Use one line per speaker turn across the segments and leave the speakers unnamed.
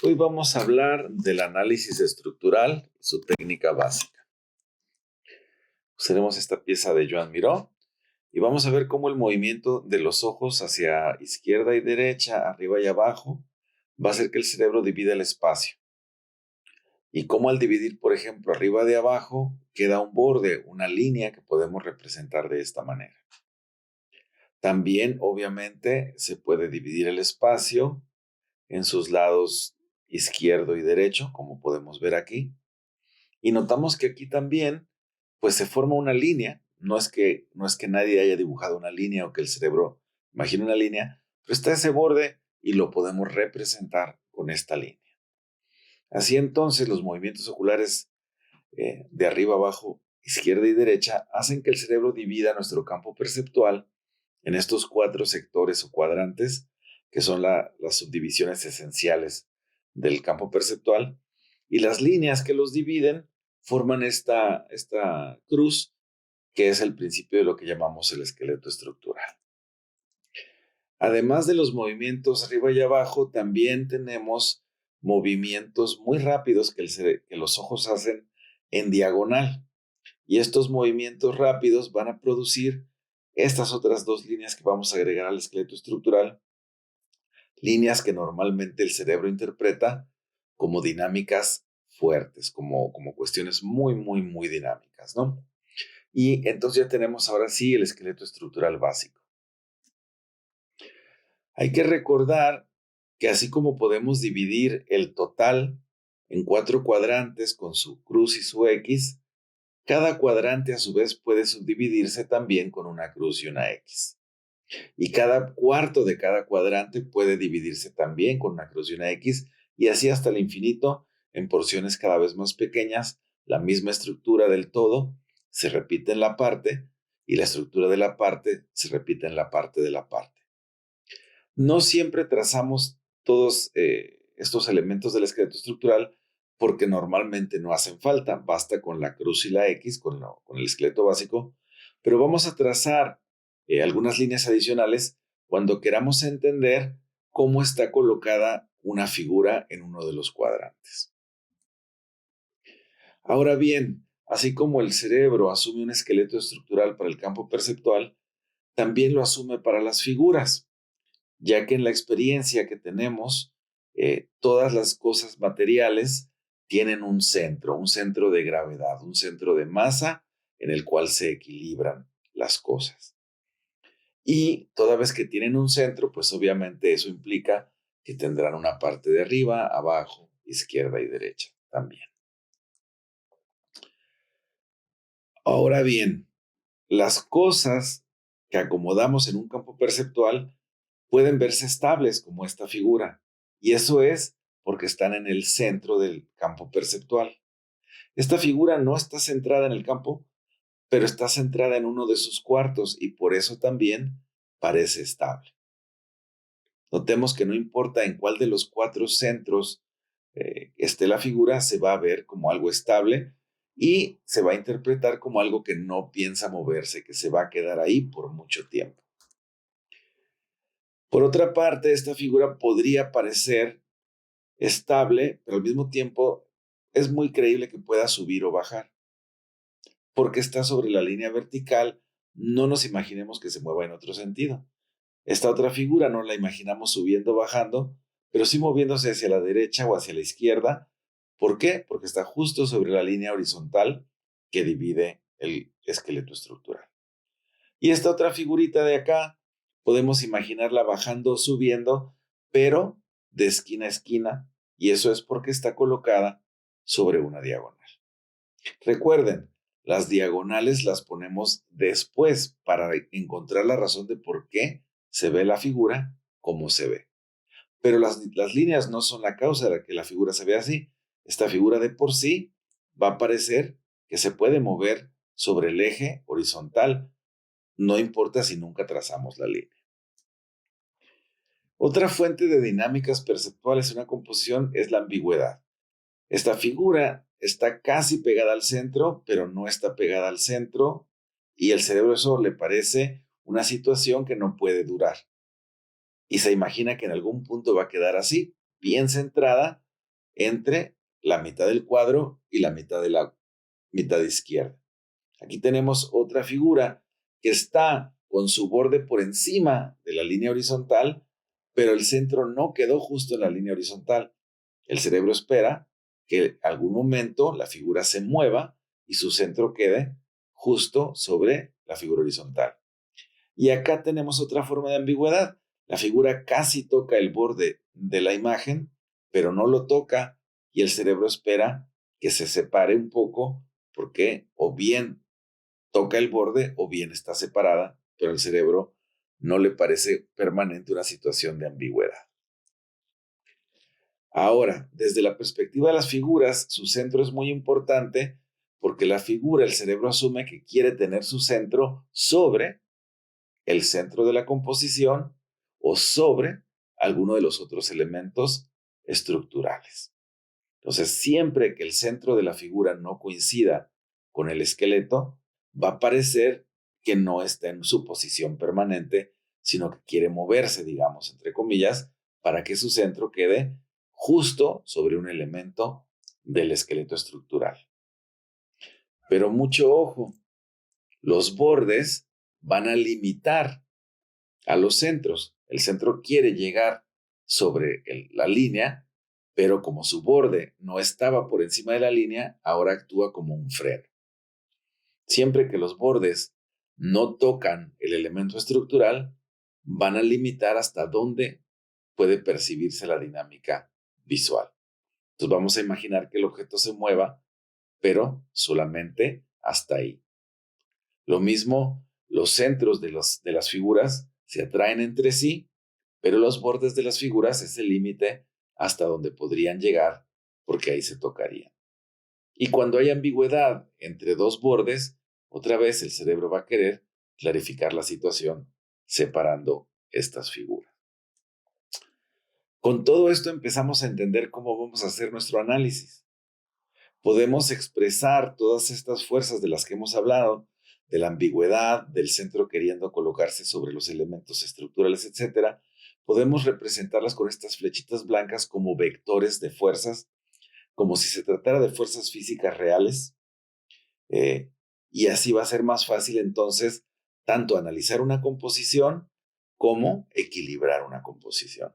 Hoy vamos a hablar del análisis estructural, su técnica básica. Usaremos esta pieza de Joan Miró y vamos a ver cómo el movimiento de los ojos hacia izquierda y derecha, arriba y abajo, va a hacer que el cerebro divida el espacio. Y cómo al dividir, por ejemplo, arriba de abajo, queda un borde, una línea que podemos representar de esta manera. También, obviamente, se puede dividir el espacio en sus lados izquierdo y derecho, como podemos ver aquí. Y notamos que aquí también, pues se forma una línea. No es que nadie haya dibujado una línea o que el cerebro imagine una línea, pero está ese borde y lo podemos representar con esta línea. Así entonces, los movimientos oculares de arriba abajo, izquierda y derecha, hacen que el cerebro divida nuestro campo perceptual en estos 4 sectores o cuadrantes, que son las subdivisiones esenciales del campo perceptual, y las líneas que los dividen forman esta cruz, que es el principio de lo que llamamos el esqueleto estructural. Además de los movimientos arriba y abajo, también tenemos movimientos muy rápidos que los ojos hacen en diagonal. Y estos movimientos rápidos van a producir estas otras 2 líneas que vamos a agregar al esqueleto estructural, líneas que normalmente el cerebro interpreta como dinámicas fuertes, como cuestiones muy, muy, muy dinámicas, ¿no? Y entonces ya tenemos ahora sí el esqueleto estructural básico. Hay que recordar que así como podemos dividir el total en 4 cuadrantes con su cruz y su X, cada cuadrante a su vez puede subdividirse también con una cruz y una X. Y cada cuarto de cada cuadrante puede dividirse también con una cruz y una X, y así hasta el infinito, en porciones cada vez más pequeñas. La misma estructura del todo se repite en la parte, y la estructura de la parte se repite en la parte de la parte. No siempre trazamos todos estos elementos del esqueleto estructural porque normalmente no hacen falta, basta con la cruz y la X, con el esqueleto básico, pero vamos a trazar algunas líneas adicionales cuando queramos entender cómo está colocada una figura en uno de los cuadrantes. Ahora bien, así como el cerebro asume un esqueleto estructural para el campo perceptual, también lo asume para las figuras, ya que en la experiencia que tenemos, todas las cosas materiales tienen un centro de gravedad, un centro de masa en el cual se equilibran las cosas. Y toda vez que tienen un centro, pues obviamente eso implica que tendrán una parte de arriba, abajo, izquierda y derecha también. Ahora bien, las cosas que acomodamos en un campo perceptual pueden verse estables como esta figura, y eso es porque están en el centro del campo perceptual. Esta figura no está centrada en el campo, pero está centrada en uno de sus cuartos y por eso también parece estable. Notemos que no importa en cuál de los 4 centros esté la figura, se va a ver como algo estable y se va a interpretar como algo que no piensa moverse, que se va a quedar ahí por mucho tiempo. Por otra parte, esta figura podría parecer estable, pero al mismo tiempo es muy creíble que pueda subir o bajar. Porque está sobre la línea vertical, no nos imaginemos que se mueva en otro sentido. Esta otra figura no la imaginamos subiendo o bajando, pero sí moviéndose hacia la derecha o hacia la izquierda. ¿Por qué? Porque está justo sobre la línea horizontal que divide el esqueleto estructural. Y esta otra figurita de acá, podemos imaginarla bajando o subiendo, pero de esquina a esquina, y eso es porque está colocada sobre una diagonal. Recuerden, las diagonales las ponemos después para encontrar la razón de por qué se ve la figura como se ve. Pero las líneas no son la causa de que la figura se vea así. Esta figura de por sí va a parecer que se puede mover sobre el eje horizontal, no importa si nunca trazamos la línea. Otra fuente de dinámicas perceptuales en una composición es la ambigüedad. Esta figura está casi pegada al centro, pero no está pegada al centro, Y el cerebro eso le parece una situación que no puede durar. Y se imagina que en algún punto va a quedar así, bien centrada entre la mitad del cuadro y la mitad de la mitad izquierda. Aquí tenemos otra figura que está con su borde por encima de la línea horizontal, pero el centro no quedó justo en la línea horizontal. El cerebro espera que en algún momento la figura se mueva y su centro quede justo sobre la figura horizontal. Y acá tenemos otra forma de ambigüedad. La figura casi toca el borde de la imagen, pero no lo toca y el cerebro espera que se separe un poco porque o bien toca el borde o bien está separada, pero al cerebro no le parece permanente una situación de ambigüedad. Ahora, desde la perspectiva de las figuras, su centro es muy importante porque la figura, el cerebro asume que quiere tener su centro sobre el centro de la composición o sobre alguno de los otros elementos estructurales. Entonces, siempre que el centro de la figura no coincida con el esqueleto, va a parecer que no está en su posición permanente, sino que quiere moverse, digamos, entre comillas, para que su centro quede justo sobre un elemento del esqueleto estructural. Pero mucho ojo, los bordes van a limitar a los centros. El centro quiere llegar sobre la línea, pero como su borde no estaba por encima de la línea, ahora actúa como un freno. Siempre que los bordes no tocan el elemento estructural, van a limitar hasta dónde puede percibirse la dinámica visual. Entonces vamos a imaginar que el objeto se mueva, pero solamente hasta ahí. Lo mismo, los centros de las figuras se atraen entre sí, pero los bordes de las figuras es el límite hasta donde podrían llegar, porque ahí se tocarían. Y cuando hay ambigüedad entre dos bordes, otra vez el cerebro va a querer clarificar la situación separando estas figuras. Con todo esto empezamos a entender cómo vamos a hacer nuestro análisis. Podemos expresar todas estas fuerzas de las que hemos hablado, de la ambigüedad, del centro queriendo colocarse sobre los elementos estructurales, etc. Podemos representarlas con estas flechitas blancas como vectores de fuerzas, como si se tratara de fuerzas físicas reales. Y así va a ser más fácil entonces tanto analizar una composición como equilibrar una composición.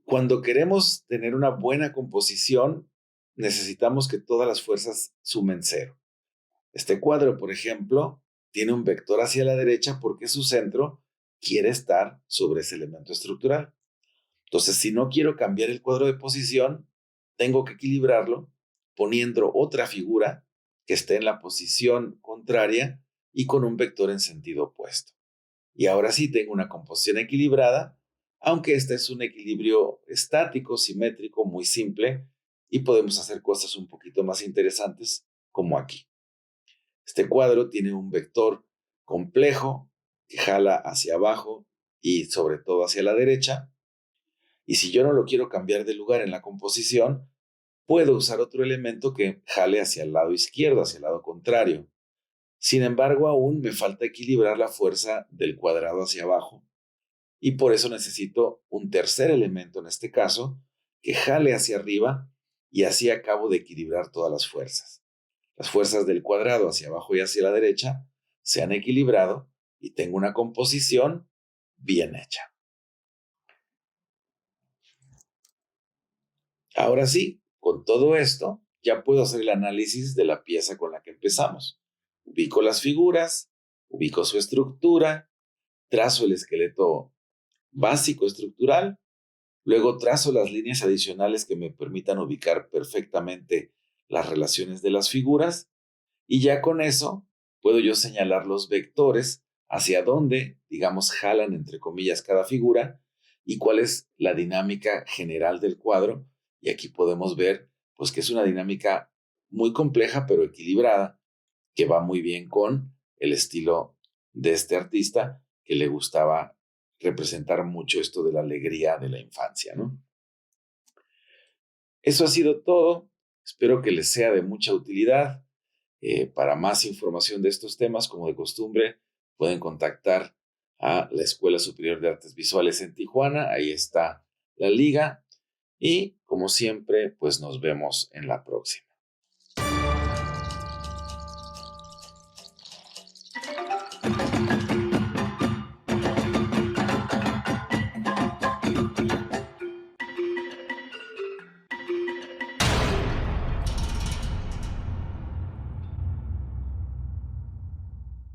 Cuando queremos tener una buena composición, necesitamos que todas las fuerzas sumen cero. Este cuadro, por ejemplo, tiene un vector hacia la derecha porque su centro quiere estar sobre ese elemento estructural. Entonces, si no quiero cambiar el cuadro de posición, tengo que equilibrarlo poniendo otra figura que esté en la posición contraria y con un vector en sentido opuesto. Y ahora sí tengo una composición equilibrada, aunque este es un equilibrio estático, simétrico, muy simple, y podemos hacer cosas un poquito más interesantes como aquí. Este cuadro tiene un vector complejo que jala hacia abajo y sobre todo hacia la derecha. Y si yo no lo quiero cambiar de lugar en la composición, puedo usar otro elemento que jale hacia el lado izquierdo, hacia el lado contrario. Sin embargo, aún me falta equilibrar la fuerza del cuadrado hacia abajo y por eso necesito un tercer elemento en este caso que jale hacia arriba y así acabo de equilibrar todas las fuerzas. Las fuerzas del cuadrado hacia abajo y hacia la derecha se han equilibrado y tengo una composición bien hecha. Ahora sí, con todo esto, ya puedo hacer el análisis de la pieza con la que empezamos. Ubico las figuras, ubico su estructura, trazo el esqueleto básico estructural, luego trazo las líneas adicionales que me permitan ubicar perfectamente las relaciones de las figuras y ya con eso puedo yo señalar los vectores hacia dónde, digamos, jalan entre comillas cada figura y cuál es la dinámica general del cuadro. Y aquí podemos ver pues que es una dinámica muy compleja pero equilibrada que va muy bien con el estilo de este artista que le gustaba representar mucho esto de la alegría de la infancia, ¿no? Eso ha sido todo. Espero que les sea de mucha utilidad. Para más información de estos temas, como de costumbre, pueden contactar a la Escuela Superior de Artes Visuales en Tijuana. Ahí está la liga. Y como siempre, pues nos vemos en la próxima.